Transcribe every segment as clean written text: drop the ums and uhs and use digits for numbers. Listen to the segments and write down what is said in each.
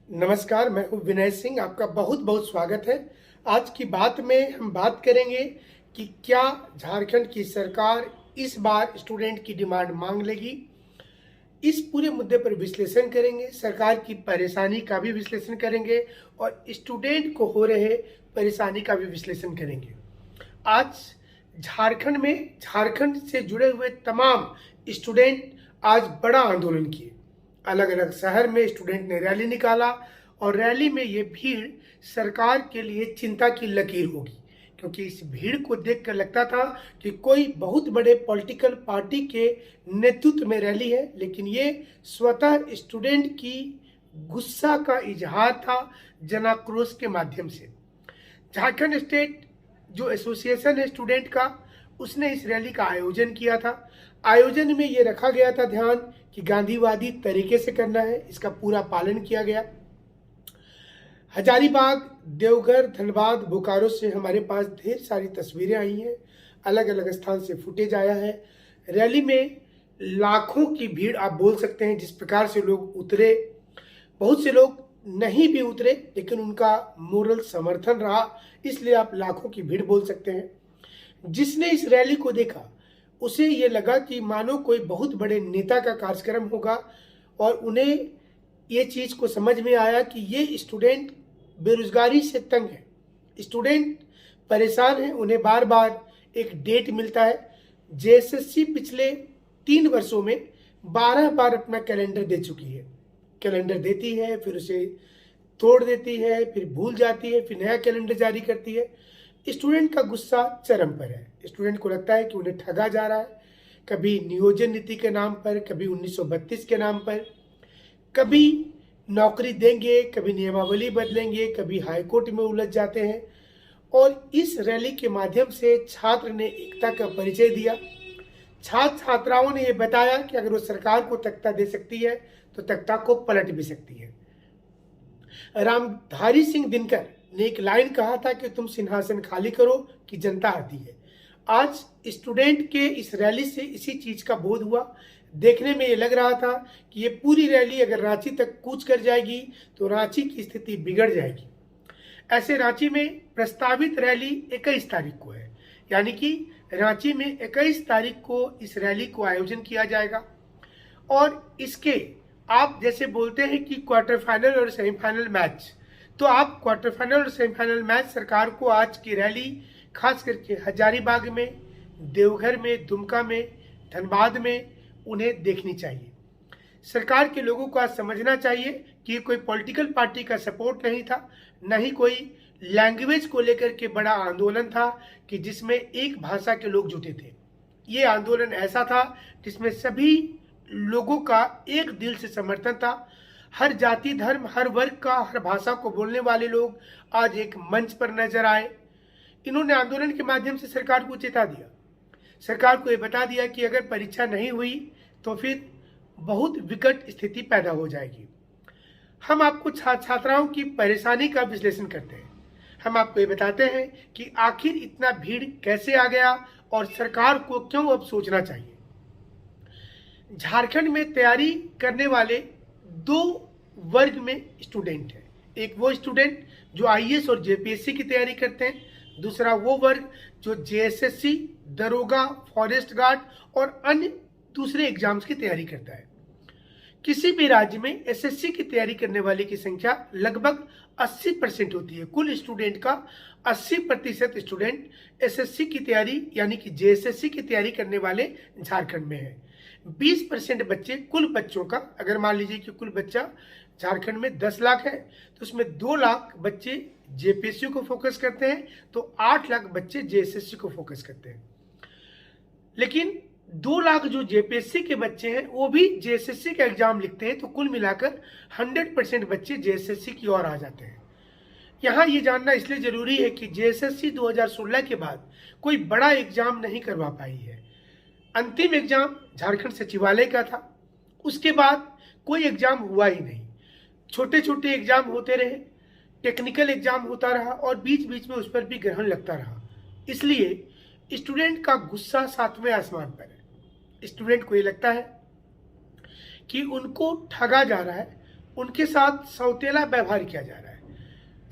नमस्कार, मैं हूँ विनय सिंह। आपका बहुत बहुत स्वागत है। आज की बात में हम बात करेंगे कि क्या झारखंड की सरकार इस बार स्टूडेंट की डिमांड मांग लेगी। इस पूरे मुद्दे पर विश्लेषण करेंगे, सरकार की परेशानी का भी विश्लेषण करेंगे और स्टूडेंट को हो रहे परेशानी का भी विश्लेषण करेंगे। आज झारखंड से जुड़े हुए तमाम स्टूडेंट आज बड़ा आंदोलन किए। अलग अलग शहर में स्टूडेंट ने रैली निकाला और रैली में ये भीड़ सरकार के लिए चिंता की लकीर होगी, क्योंकि इस भीड़ को देखकर लगता था कि कोई बहुत बड़े पॉलिटिकल पार्टी के नेतृत्व में रैली है, लेकिन ये स्वतः स्टूडेंट की गुस्सा का इजहार था जनाक्रोश के माध्यम से। झारखंड स्टेट जो एसोसिएशन है स्टूडेंट का, उसने इस रैली का आयोजन किया था। आयोजन में ये रखा गया था ध्यान कि गांधीवादी तरीके से करना है, इसका पूरा पालन किया गया। हजारीबाग, देवघर, धनबाद, बोकारो से हमारे पास ढेर सारी तस्वीरें आई हैं, अलग अलग स्थान से फुटेज आया है। रैली में लाखों की भीड़ आप बोल सकते हैं। जिस प्रकार से लोग उतरे, बहुत से लोग नहीं भी उतरे, लेकिन उनका मोरल समर्थन रहा, इसलिए आप लाखों की भीड़ बोल सकते हैं। जिसने इस रैली को देखा उसे ये लगा कि मानो कोई बहुत बड़े नेता का कार्यक्रम होगा, और उन्हें ये चीज़ को समझ में आया कि ये स्टूडेंट बेरोजगारी से तंग है, स्टूडेंट परेशान है। उन्हें बार बार एक डेट मिलता है। जेएसएससी पिछले 3 वर्षों में 12 बार अपना कैलेंडर दे चुकी है। कैलेंडर देती है, फिर उसे तोड़ देती है, फिर भूल जाती है, फिर नया कैलेंडर जारी करती है। स्टूडेंट का गुस्सा चरम पर है। स्टूडेंट को लगता है कि उन्हें ठगा जा रहा है, कभी नियोजन नीति के नाम पर, कभी 1932 के नाम पर, कभी नौकरी देंगे, कभी नियमावली बदलेंगे, कभी हाईकोर्ट में उलझ जाते हैं। और इस रैली के माध्यम से छात्र ने एकता का परिचय दिया। छात्र छात्राओं ने यह बताया कि अगर वो सरकार को तख्ता दे सकती है तो तख्ता को पलट भी सकती है। रामधारी सिंह दिनकर ने एक लाइन कहा था कि तुम सिंहासन खाली करो कि जनता आती है। आज स्टूडेंट के इस रैली से इसी चीज का बोध हुआ। देखने में ये लग रहा था कि ये पूरी रैली अगर रांची तक कूच कर जाएगी तो रांची की स्थिति बिगड़ जाएगी। ऐसे रांची में प्रस्तावित रैली 21 तारीख को है, यानी कि रांची में 21 तारीख को इस रैली को आयोजन किया जाएगा। और इसके आप जैसे बोलते हैं कि क्वार्टर फाइनल और सेमीफाइनल मैच, तो आप क्वार्टर फाइनल और सेमीफाइनल मैच सरकार को आज की रैली खास करके हजारीबाग में, देवघर में, दुमका में, धनबाद में उन्हें देखनी चाहिए। सरकार के लोगों को आज समझना चाहिए कि ये कोई पॉलिटिकल पार्टी का सपोर्ट नहीं था, न ही कोई लैंग्वेज को लेकर के बड़ा आंदोलन था कि जिसमें एक भाषा के लोग जुटे थे। ये आंदोलन ऐसा था जिसमें सभी लोगों का एक दिल से समर्थन था। हर जाति, धर्म, हर वर्ग का, हर भाषा को बोलने वाले लोग आज एक मंच पर नजर आए। इन्होंने आंदोलन के माध्यम से सरकार को चेता दिया, सरकार को ये बता दिया कि अगर परीक्षा नहीं हुई तो फिर बहुत विकट स्थिति पैदा हो जाएगी। हम आपको छात्राओं की परेशानी का विश्लेषण करते हैं। हम आपको ये बताते हैं कि आखिर इतना भीड़ कैसे आ गया और सरकार को क्यों अब सोचना चाहिए। झारखंड में तैयारी करने वाले 2 वर्ग में स्टूडेंट हैं। एक वो स्टूडेंट जो आईएएस और जेपीएससी की तैयारी करते हैं, दूसरा वो वर्ग जो जेएसएससी, दरोगा, फॉरेस्ट गार्ड और अन्य दूसरे एग्जाम्स की तैयारी करता है। किसी भी राज्य में एसएससी की तैयारी करने वाले की संख्या लगभग 80% होती है। कुल स्टूडेंट का 80% स्टूडेंट एसएससी की तैयारी यानी कि जेएसएससी की तैयारी करने वाले झारखंड में है। 20% बच्चे, कुल बच्चों का, अगर मान लीजिए कि कुल बच्चा झारखंड में 10 लाख है तो उसमें 2 लाख बच्चे जेपीएससी को फोकस करते हैं, तो 8 लाख बच्चे जेएसएससी को फोकस करते हैं। लेकिन 2 लाख जो जेपीएससी के बच्चे हैं वो भी जेएसएससी का एग्जाम लिखते हैं, तो कुल मिलाकर 100% बच्चे जेएसएससी की ओर आ जाते हैं। यहाँ ये जानना इसलिए जरूरी है कि जेएसएससी 2016 के बाद कोई बड़ा एग्जाम नहीं करवा पाई है। अंतिम एग्जाम झारखंड सचिवालय का था, उसके बाद कोई एग्जाम हुआ ही नहीं। छोटे छोटे एग्जाम होते रहे, टेक्निकल एग्जाम होता रहा और बीच बीच में उस पर भी ग्रहण लगता रहा। इसलिए स्टूडेंट का गुस्सा 7वें आसमान पर है। स्टूडेंट को ये लगता है कि उनको ठगा जा रहा है, उनके साथ सौतेला व्यवहार किया जा रहा है।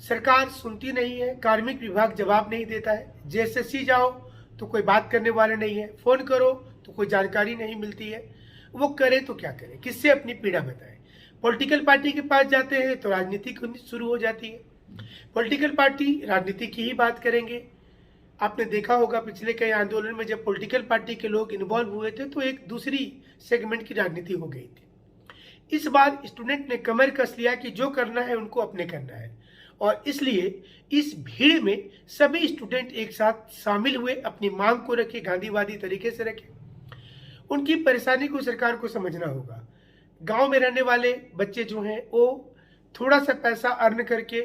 सरकार सुनती नहीं है, कार्मिक विभाग जवाब नहीं देता है। जेएसएससी जाओ तो कोई बात करने वाले नहीं है, फोन करो तो कोई जानकारी नहीं मिलती है। वो करे तो क्या करे, किससे अपनी पीड़ा बताए। पॉलिटिकल पार्टी के पास जाते हैं तो राजनीति शुरू हो जाती है। पॉलिटिकल पार्टी राजनीति की ही बात करेंगे। आपने देखा होगा पिछले कई आंदोलन में जब पॉलिटिकल पार्टी के लोग इन्वॉल्व हुए थे तो एक दूसरी सेगमेंट की राजनीति हो गई थी। इस बार स्टूडेंट ने कमर कस लिया कि जो करना है उनको अपने करना है, और इसलिए इस भीड़ में सभी स्टूडेंट एक साथ शामिल हुए, अपनी मांग को रखे, गांधीवादी तरीके से रखे। उनकी परेशानी को सरकार को समझना होगा। गांव में रहने वाले बच्चे जो हैं वो थोड़ा सा पैसा अर्न करके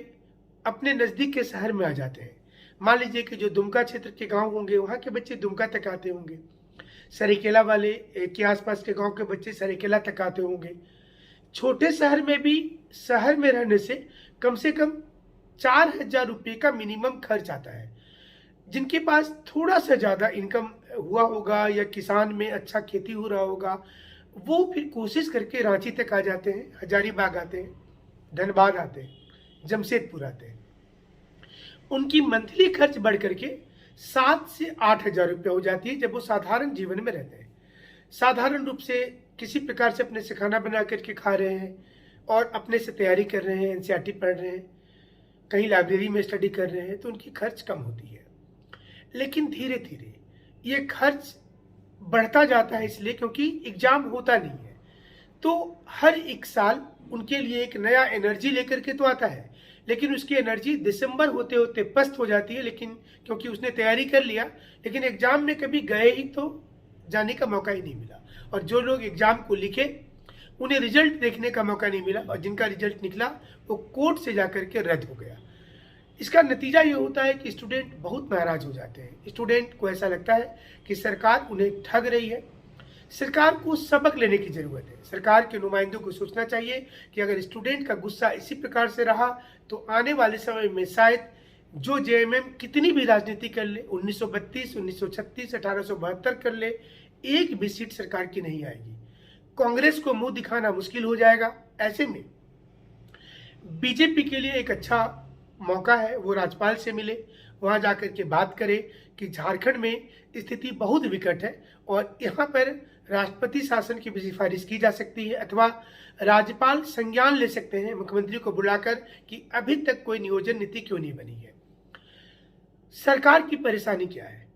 अपने नज़दीक के शहर में आ जाते हैं। मान लीजिए कि जो दुमका क्षेत्र के गांव होंगे वहाँ के बच्चे दुमका तक आते होंगे, सरायकेला वाले के आसपास के गांव के बच्चे सरायकेला तक आते होंगे। छोटे शहर में भी शहर में रहने से कम 4,000 रुपये का मिनिमम खर्च आता है। जिनके पास थोड़ा सा ज़्यादा इनकम हुआ होगा या किसान में अच्छा खेती हो रहा होगा, वो फिर कोशिश करके रांची तक आ जाते हैं, हजारीबाग आते हैं, धनबाद आते हैं, जमशेदपुर आते हैं। उनकी मंथली खर्च बढ़ करके 7 से 8,000 रुपये हो जाती है जब वो साधारण जीवन में रहते हैं। साधारण रूप से किसी प्रकार से अपने से खाना बना करके खा रहे हैं और अपने से तैयारी कर रहे हैं, एनसीईआरटी पढ़ रहे हैं, कहीं लाइब्रेरी में स्टडी कर रहे हैं, तो उनकी खर्च कम होती है। लेकिन धीरे धीरे ये खर्च बढ़ता जाता है, इसलिए क्योंकि एग्जाम होता नहीं है। तो हर एक साल उनके लिए एक नया एनर्जी लेकर के तो आता है, लेकिन उसकी एनर्जी दिसंबर होते होते पस्त हो जाती है। लेकिन क्योंकि उसने तैयारी कर लिया, लेकिन एग्जाम में कभी गए ही तो जाने का मौका ही नहीं मिला। और जो लोग एग्जाम को लिखे उन्हें रिजल्ट देखने का मौका नहीं मिला, और जिनका रिजल्ट निकला वो कोर्ट से जाकर के रद्द हो गया। इसका नतीजा ये होता है कि स्टूडेंट बहुत नाराज हो जाते हैं। स्टूडेंट को ऐसा लगता है कि सरकार उन्हें ठग रही है। सरकार को सबक लेने की जरूरत है। सरकार के नुमाइंदों को सोचना चाहिए कि अगर स्टूडेंट का गुस्सा इसी प्रकार से रहा तो आने वाले समय में शायद जो जेएमएम कितनी भी राजनीति कर ले, 1932, 1936, 1872 कर ले, एक भी सीट सरकार की नहीं आएगी। कांग्रेस को मुंह दिखाना मुश्किल हो जाएगा। ऐसे में बीजेपी के लिए एक अच्छा मौका है, वो राज्यपाल से मिले, वहां जाकर के बात करे कि झारखंड में स्थिति बहुत विकट है और यहाँ पर राष्ट्रपति शासन की भी सिफारिश की जा सकती है, अथवा राज्यपाल संज्ञान ले सकते हैं मुख्यमंत्री को बुलाकर कि अभी तक कोई नियोजन नीति क्यों नहीं बनी है। सरकार की परेशानी क्या है?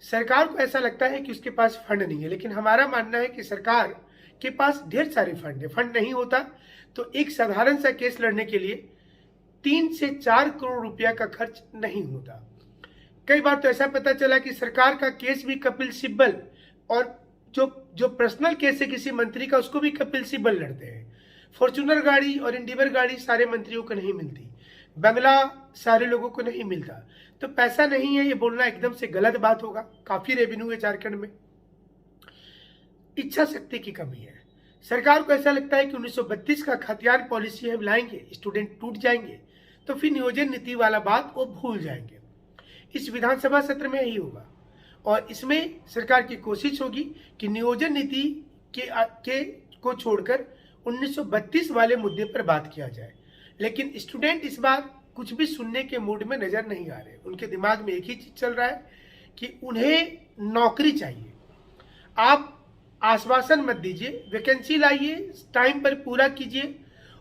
सरकार को ऐसा लगता है कि उसके पास फंड नहीं है, लेकिन हमारा मानना है कि सरकार के पास ढेर सारे फंड है। फंड नहीं होता तो एक साधारण सा केस लड़ने के लिए 3 से 4 करोड़ रुपया का खर्च नहीं होता। कई बार तो ऐसा पता चला कि सरकार का केस भी कपिल सिब्बल, और जो पर्सनल केस है किसी मंत्री का, उसको भी कपिल सिब्बल लड़ते हैं। फॉर्च्यूनर गाड़ी और इंडिवर गाड़ी सारे मंत्रियों को नहीं मिलती, बंगला सारे लोगों को नहीं मिलता। तो पैसा नहीं है ये बोलना एकदम से गलत बात होगा। काफी रेवेन्यू है झारखंड में। इच्छा शक्ति की कमी है। सरकार को ऐसा लगता है कि 1932 का खतियान पॉलिसी हम लाएंगे, स्टूडेंट टूट जाएंगे, तो फिर नियोजन नीति वाला बात वो भूल जाएंगे। इस विधानसभा सत्र में यही होगा, और इसमें सरकार की कोशिश होगी कि नियोजन नीति को छोड़कर 1932 वाले मुद्दे पर बात किया जाए। लेकिन स्टूडेंट इस बार कुछ भी सुनने के मूड में नजर नहीं आ रहे। उनके दिमाग में एक ही चीज चल रहा है कि उन्हें नौकरी चाहिए। आप आश्वासन मत दीजिए, वैकेंसी लाइए, टाइम पर पूरा कीजिए,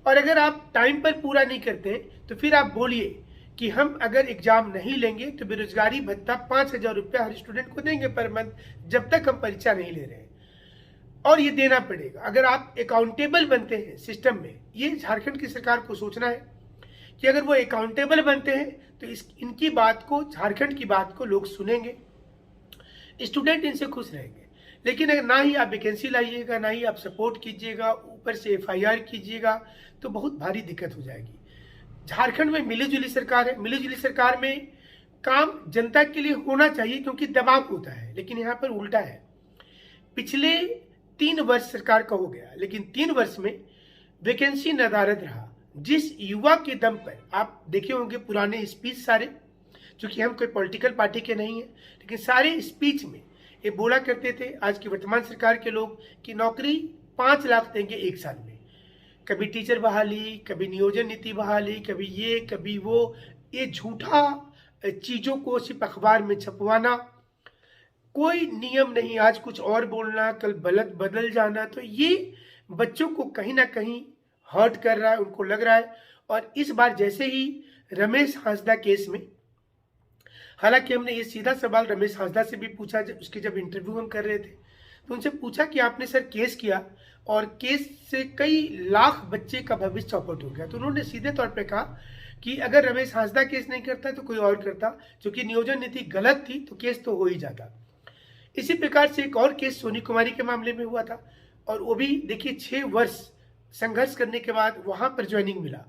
और अगर आप टाइम पर पूरा नहीं करते तो फिर आप बोलिए कि हम अगर एग्जाम नहीं लेंगे तो बेरोजगारी भत्ता 5,000 रुपया हर स्टूडेंट को देंगे पर मंथ, जब तक हम परीक्षा नहीं ले रहे हैं। और ये देना पड़ेगा अगर आप अकाउंटेबल बनते हैं सिस्टम में। ये झारखंड की सरकार को सोचना है कि अगर वो अकाउंटेबल बनते हैं तो इनकी बात को, झारखंड की बात को लोग सुनेंगे, स्टूडेंट इनसे खुश रहेंगे। लेकिन अगर ना ही आप वैकेंसी लाइएगा, ना ही आप सपोर्ट कीजिएगा, ऊपर से FIR कीजिएगा, तो बहुत भारी दिक्कत हो जाएगी। झारखंड में मिलीजुली सरकार है। मिलीजुली सरकार में काम जनता के लिए होना चाहिए क्योंकि दबाव होता है, लेकिन यहाँ पर उल्टा है। पिछले 3 वर्ष सरकार का हो गया, लेकिन 3 वर्ष में वैकेंसी नदारद रहा। जिस युवा के दम पर आप देखे होंगे पुराने स्पीच सारे, चूंकि हम कोई पॉलिटिकल पार्टी के नहीं है, लेकिन सारे स्पीच में ये बोला करते थे आज की वर्तमान सरकार के लोग कि नौकरी 5 लाख देंगे 1 साल में। कभी टीचर बहाली, कभी नियोजन नीति बहाली, कभी ये कभी वो, ये झूठा चीज़ों को सिर्फ अखबार में छपवाना, कोई नियम नहीं, आज कुछ और बोलना कल बदल जाना, तो ये बच्चों को कहीं ना कहीं हर्ट कर रहा है, उनको लग रहा है। और इस बार जैसे ही रमेश हांसदा केस में, हालांकि हमने ये सीधा सवाल रमेश हांसदा से भी पूछा, जब उसके जब इंटरव्यू हम कर रहे थे तो उनसे पूछा कि आपने सर केस किया और केस से कई लाख बच्चे का भविष्य चौपट हो गया, तो उन्होंने सीधे तौर पे कहा कि अगर रमेश हांसदा केस नहीं करता तो कोई और करता, क्योंकि नियोजन नीति गलत थी तो केस तो हो ही जाता। इसी प्रकार से एक और केस सोनी कुमारी के मामले में हुआ था, और वो भी देखिए 6 वर्ष संघर्ष करने के बाद वहां पर ज्वाइनिंग मिला।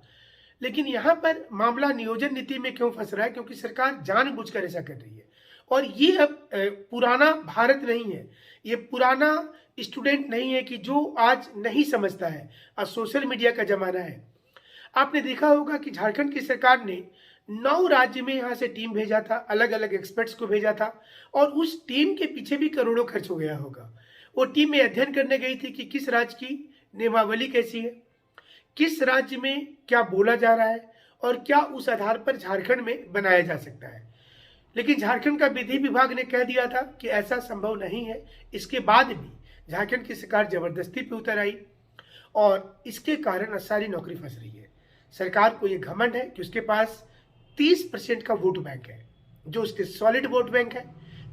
लेकिन यहाँ पर मामला नियोजन नीति में क्यों फंस रहा है? क्योंकि सरकार जानबूझकर ऐसा कर रही है। और ये अब पुराना भारत नहीं है, ये पुराना स्टूडेंट नहीं है कि जो आज नहीं समझता है। आज सोशल मीडिया का जमाना है। आपने देखा होगा कि झारखंड की सरकार ने 9 राज्य में यहाँ से टीम भेजा था, अलग अलग एक्सपर्ट्स को भेजा था, और उस टीम के पीछे भी करोड़ों खर्च हो गया होगा। वो टीम में अध्ययन करने गई थी कि किस राज्य की नियमावली कैसी है, किस राज्य में क्या बोला जा रहा है, और क्या उस आधार पर झारखंड में बनाया जा सकता है। लेकिन झारखंड का विधि विभाग ने कह दिया था कि ऐसा संभव नहीं है। इसके बाद भी झारखंड की सरकार जबरदस्ती पे उतर आई, और इसके कारण सारी नौकरी फंस रही है। सरकार को ये घमंड है कि उसके पास 30% का वोट बैंक है, जो उसके सॉलिड वोट बैंक है,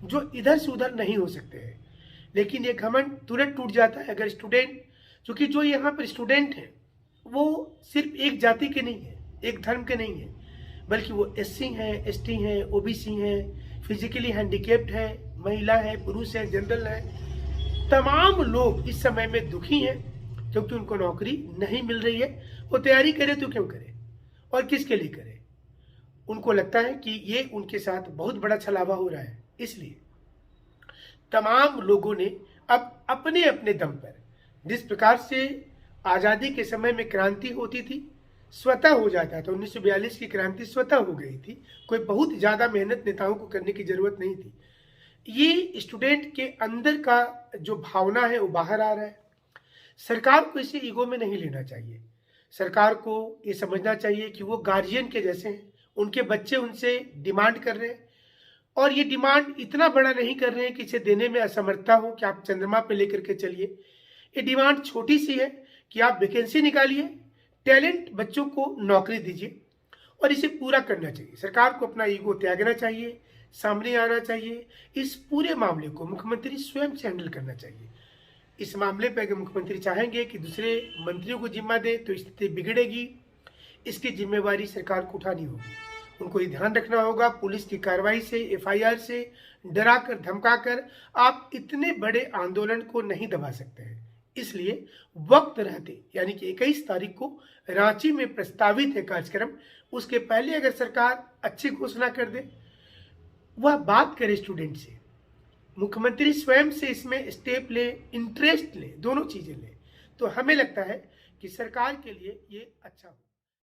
जो इधर से उधर नहीं हो सकते हैं। लेकिन ये घमंड तुरंत टूट जाता है अगर स्टूडेंट, क्योंकि जो यहाँ पर स्टूडेंट हैं वो सिर्फ एक जाति के नहीं है, एक धर्म के नहीं है, बल्कि वो SC हैं, ST हैं, OBC हैं, फिजिकली हैंडीकेप्ड हैं, महिला है, पुरुष है, जनरल है। तमाम लोग इस समय में दुखी हैं क्योंकि उनको नौकरी नहीं मिल रही है। वो तैयारी करे तो क्यों करे और किसके लिए करे? उनको लगता है कि ये उनके साथ बहुत बड़ा छलावा हो रहा है। इसलिए तमाम लोगों ने अब अपने अपने दम पर, जिस प्रकार से आज़ादी के समय में क्रांति होती थी, स्वतः हो जाता था, 1942 की क्रांति स्वतः हो गई थी, कोई बहुत ज़्यादा मेहनत नेताओं को करने की जरूरत नहीं थी। ये स्टूडेंट के अंदर का जो भावना है वो बाहर आ रहा है। सरकार को इसे ईगो में नहीं लेना चाहिए। सरकार को ये समझना चाहिए कि वो गार्जियन के जैसे हैं, उनके बच्चे उनसे डिमांड कर रहे हैं, और ये डिमांड इतना बड़ा नहीं कर रहे हैं कि इसे देने में असमर्थता हो कि आप चंद्रमा पे लेकर के चलिए। ये डिमांड छोटी सी है कि आप वैकेंसी निकालिए, टैलेंट बच्चों को नौकरी दीजिए, और इसे पूरा करना चाहिए। सरकार को अपना ईगो त्यागना चाहिए, सामने आना चाहिए। इस पूरे मामले को मुख्यमंत्री स्वयं से हैंडल करना चाहिए। इस मामले पर अगर मुख्यमंत्री चाहेंगे कि दूसरे मंत्रियों को जिम्मा दे तो स्थिति बिगड़ेगी। इसकी जिम्मेवारी सरकार को उठानी होगी। उनको ये ध्यान रखना होगा, पुलिस की कार्रवाई से, FIR से डराकर धमकाकर आप इतने बड़े आंदोलन को नहीं दबा सकते हैं। इसलिए वक्त रहते, यानी कि 21 तारीख को रांची में प्रस्तावित है कार्यक्रम, उसके पहले अगर सरकार अच्छी घोषणा कर दे, वह बात करे स्टूडेंट से, मुख्यमंत्री स्वयं से इसमें स्टेप ले, इंटरेस्ट ले, दोनों चीजें ले, तो हमें लगता है कि सरकार के लिए ये अच्छा हो।